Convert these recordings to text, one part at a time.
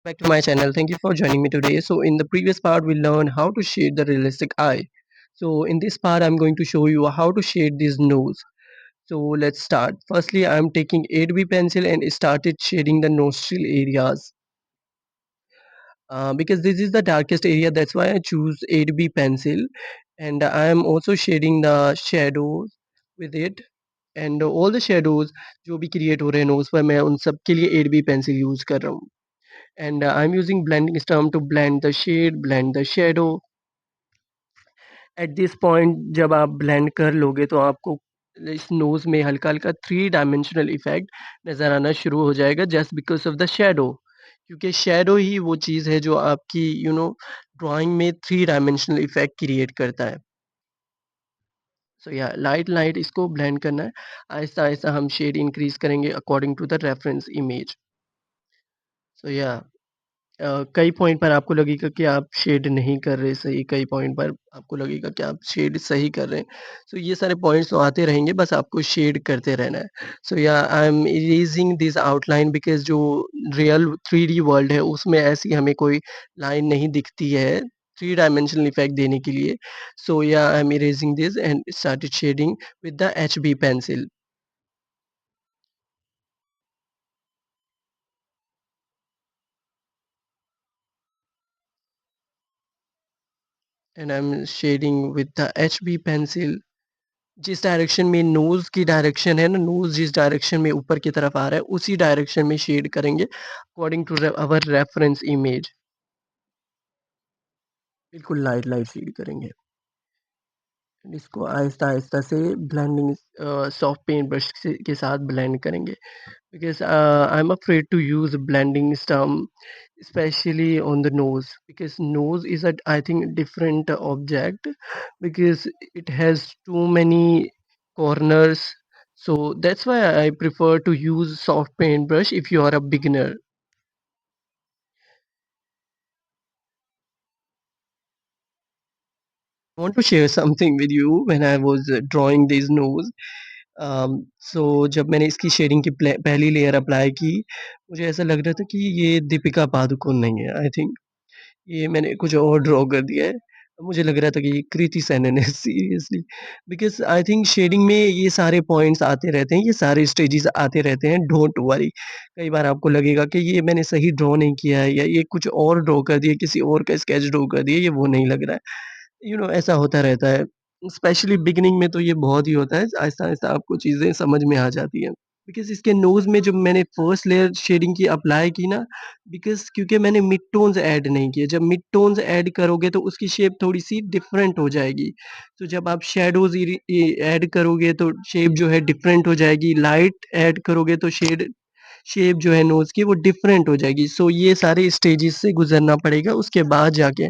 Back to my channel. Thank you for joining me today. So in the previous part, we learned how to shade the realistic eye. So in this part, I'm going to show you how to shade this nose. So let's start. Firstly, I'm taking 8B pencil and started shading the nostril areas. Because this is the darkest area, that's why I choose 8B pencil. And I am also shading the shadows with it. And all the shadows जो भी create हो रहे हैं nose पर मैं उन सब के लिए 8B pencil use कर रहा हूँ. And I'm using blending stem to blend the shade, blend the shadow. At this point जब आप blend कर लोगे तो आपको इस nose में हल्का-हल्का 3 डायमेंशनल इफ़ेक्ट नज़र आना शुरू हो जाएगा just because of the shadow. क्योंकि शैडो ही वो चीज़ है जो आपकी ड्राइंग में 3 डायमेंशनल इफ़ेक्ट क्रिएट करता है. सो या लाइट-लाइट इसको ब्लेंड करना है. आहिस्ता-आहिस्ता हम शेड इंक्रीज़ करेंगे according to the reference image. So yeah कई पॉइंट पर आपको लगेगा कि आप शेड नहीं कर रहे सही, कई पॉइंट पर आपको लगेगा कि आप शेड सही कर रहे हैं. सो ये सारे पॉइंट्स तो आते रहेंगे, बस आपको शेड करते रहना है. So yeah I am erasing this outline because जो रियल 3D वर्ल्ड है उसमें ऐसी हमें कोई लाइन नहीं दिखती है, 3 डायमेंशनल इफेक्ट देने के लिए. So yeah I am erasing this and started shading with the HB pencil. And I am shading with the HB pencil. जिस डायरेक्शन में नोज़ की डायरेक्शन है ना, नोज़ जिस डायरेक्शन में ऊपर की तरफ आ रहा है, उसी डायरेक्शन में शेड करेंगे according to our reference image. बिल्कुल लाइट-लाइट शेड करेंगे. एंड इसको आहिस्ता-आहिस्ता से ब्लेंडिंग सॉफ्ट पेंट ब्रश से के साथ ब्लेंड करेंगे. Because I'm afraid to use blending stem, especially on the nose, because nose is a I think different object because it has too many corners. So that's why I prefer to use soft paintbrush if you are a beginner. I want to share something with you when I was drawing this nose. सो जब मैंने इसकी shading की पहली layer apply की, मुझे ऐसा लग रहा था कि ये दीपिका पादुकोण नहीं है. आई थिंक ये मैंने कुछ और ड्रॉ कर दिया है. मुझे लग रहा था कि ये कृति सेनन है seriously. Because I think shading में ये सारे पॉइंट्स आते रहते हैं, ये सारे स्टेजेस आते रहते हैं, डोंट वरी. कई बार आपको लगेगा कि ये मैंने सही ड्रॉ नहीं किया है या ये कुछ और ड्रॉ कर दिया, किसी और का स्केच ड्रॉ कर दिया, ये वो नहीं लग रहा है. ऐसा होता रहता है. स्पेशली बिगिनिंग में तो ये बहुत ही होता है, आहिस्ता-आहिस्ता आपको चीज़ें समझ में आ जाती हैं. बिकॉज़ इसके नोज़ में जब मैंने फर्स्ट लेयर शेडिंग की अप्लाई की ना, बिकॉज़ क्योंकि मैंने मिड टोन्स ऐड नहीं किए. जब मिड टोन्स ऐड करोगे तो उसकी शेप थोड़ी-सी डिफरेंट हो जाएगी. तो जब आप शैडोज़ ऐड करोगे तो शेप जो है डिफरेंट हो जाएगी. लाइट ऐड करोगे तो शेप जो है नोज़ की वो डिफरेंट हो जाएगी. सो ये सारे स्टेजेस से गुज़रना पड़ेगा. उसके बाद जाके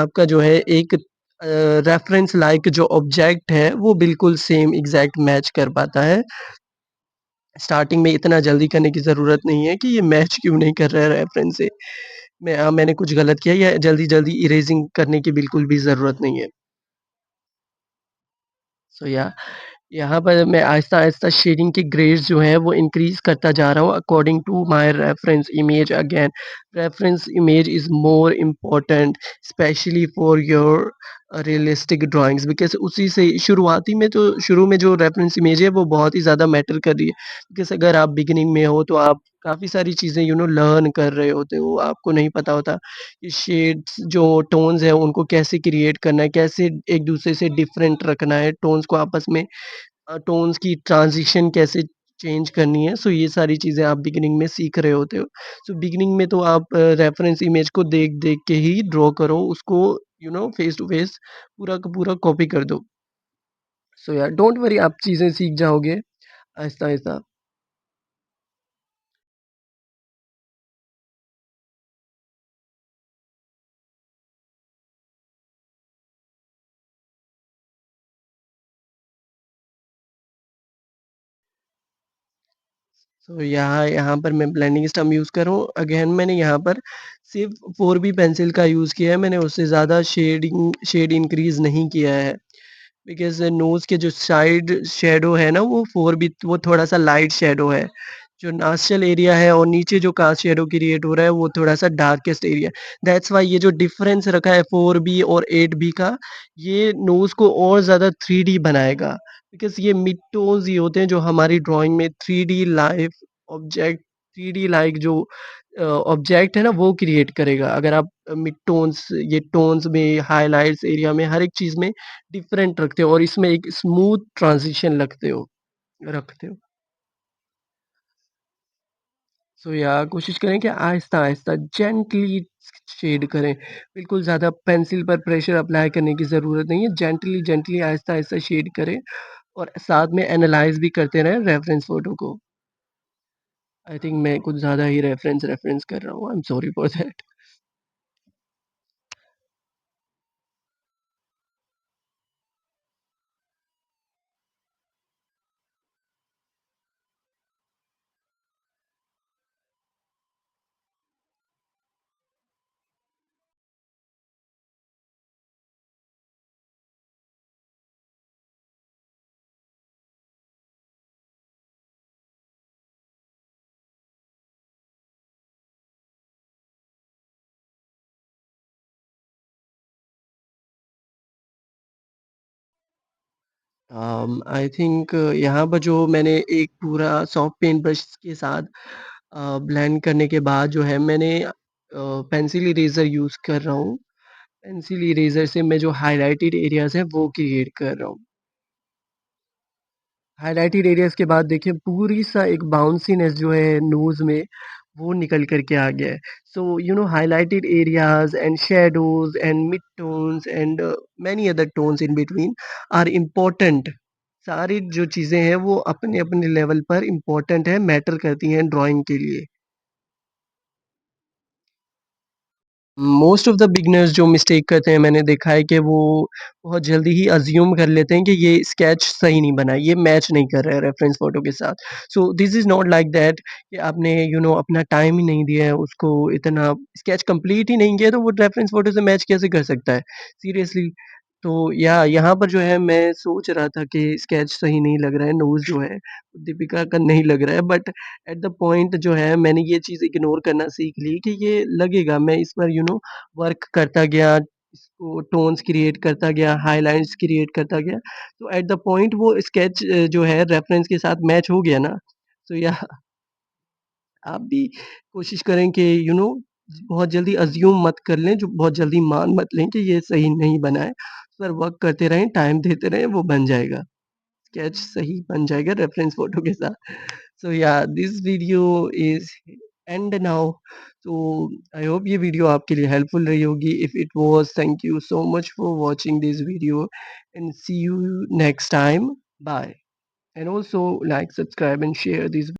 आपका जो है एक रेफरेंस लाइक जो ऑब्जेक्ट है वो बिल्कुल सेम एग्ज़ैक्ट मैच कर पाता है. स्टार्टिंग में इतना जल्दी करने की ज़रूरत नहीं है कि ये मैच क्यों नहीं कर रहा है रेफ़रेंस से। मैंने कुछ गलत किया या जल्दी-जल्दी इरेज़िंग करने की बिल्कुल भी ज़रूरत नहीं है। सो या यहाँ पर मैं आहिस्ता-आहिस्ता शेडिंग के ग्रेड्स जो हैं वो इंक्रीज़ करता जा रहा हूँ according to my reference image again. Reference image is more important specially for your realistic drawings because उसी से शुरुआती में तो शुरू में जो रेफरेंस इमेज है वो बहुत ही ज़्यादा मैटर कर रही है. बिकॉज़ अगर आप बिगिनिंग में हो तो आप काफ़ी सारी चीज़ें लर्न कर रहे होते हो. आपको नहीं पता होता कि शेड्स जो टोन्स हैं उनको कैसे क्रिएट करना है, कैसे एक दूसरे से डिफरेंट रखना है, टोन्स को आपस में टोन्स की ट्रांज़िशन कैसे चेंज करनी है. सो ये सारी चीज़ें आप बिगिनिंग में सीख रहे होते हो. सो बिगिनिंग में तो आप रेफ़रेंस इमेज को देख-देख के ही ड्रॉ करो, उसको फ़ेस टू फ़ेस पूरा का पूरा कॉपी कर दो. सो या डोंट वरी आप चीज़ें सीख जाओगे आहिस्ता-आहिस्ता. सो यहाँ यहाँ पर मैं ब्लेंडिंग स्टम्प यूज़ कर रहा हूँ. अगेन मैंने यहाँ पर सिर्फ़ 4B पेंसिल का यूज़ किया है, मैंने उससे ज़्यादा शेड इंक्रीज़ नहीं किया है. बिकॉज़ नोज़ के जो साइड शैडो है ना वो 4B वो थोड़ा-सा लाइट शैडो है. जो नास्टल एरिया है और नीचे जो कास्ट शैडो क्रिएट हो रहा है वो थोड़ा-सा डार्केस्ट एरिया है। दैट्स व्हाई ये जो डिफरेंस रखा है 4B और 8B का, ये नोज़ को और ज़्यादा 3D बनाएगा। बिकॉज़ ये मिड टोन्स ही होते हैं जो हमारी ड्राइंग में 3D life object 3D like जो ऑब्जेक्ट है ना वो क्रिएट करेगा। अगर आप मिड टोन्स ये टोन्स में, हाइलाइट्स एरिया में हर एक चीज़ में डिफरेंट रखते हो और इसमें एक स्मूथ ट्रांज़िशन रखते हो। सो या कोशिश करें कि आहिस्ता-आहिस्ता जेंटली शेड करें। बिल्कुल ज़्यादा पेंसिल पर प्रेशर अप्लाई करने की ज़रूरत नहीं है। जेंटली जेंटली आहिस्ता-आहिस्ता शेड करें और साथ में एनालाइज़ भी करते रहें रेफरेंस फ़ोटो को। आई थिंक मैं कुछ ज़्यादा ही रेफरेंस रेफरेंस कर रहा हूँ। I am sorry for that. I think यहाँ पर जो मैंने एक पूरा सॉफ्ट पेंट ब्रश के साथ ब्लेंड करने के बाद जो है मैंने पेंसिल इरेज़र यूज़ कर रहा हूँ। पेंसिल इरेज़र से मैं जो हाइलाइटेड एरियाज़ हैं वो क्रिएट कर रहा हूँ। हाइलाइटेड एरियाज़ के बाद देखिए पूरी सा एक बाउंसीनेस जो है नोज़ में, वो निकल कर के आ गया है। So highlighted areas and shadows and mid tones and many other tones in between are important. सारी जो चीज़ें हैं वो अपने-अपने लेवल पर इम्पोर्टेंट है, मैटर करती हैं ड्राइंग के लिए। मोस्ट ऑफ द बिगिनर्स जो मिस्टेक करते हैं मैंने देखा है कि वो बहुत जल्दी ही अज़्यूम कर लेते हैं कि ये स्केच सही नहीं बना है, ये मैच नहीं कर रहा है रेफरेंस फ़ोटो के साथ। So this is not like that कि आपने अपना टाइम ही नहीं दिया है, उसको इतना स्केच कंप्लीट ही नहीं किया तो वो रेफरेंस फ़ोटो से मैच कैसे कर सकता है? सीरियसली। तो या यहाँ पर जो है मैं सोच रहा था कि स्केच सही नहीं लग रहा है, नोज़ जो है दीपिका का नहीं लग रहा है बट एट द पॉइंट जो है मैंने ये चीज़ इग्नोर करना सीख ली कि ये लगेगा। मैं इस पर वर्क करता गया, इसको टोन्स क्रिएट करता गया, हाइलाइट्स क्रिएट करता गया। तो एट द पॉइंट वो स्केच जो है रेफरेंस के साथ मैच हो गया ना। तो या आप भी कोशिश करें कि बहुत जल्दी अज़्यूम मत कर लें, जो बहुत जल्दी मान मत लें कि ये सही नहीं बना है। उस पर वर्क करते रहें, टाइम देते रहें, वो बन जाएगा। स्केच सही बन जाएगा रेफरेंस फ़ोटो के साथ। So yeah, this video is end now. So I hope ये वीडियो आपके लिए हेल्पफुल रही होगी. If it was, thank you so much for watching this video and see you next time. Bye. And also like, subscribe and share this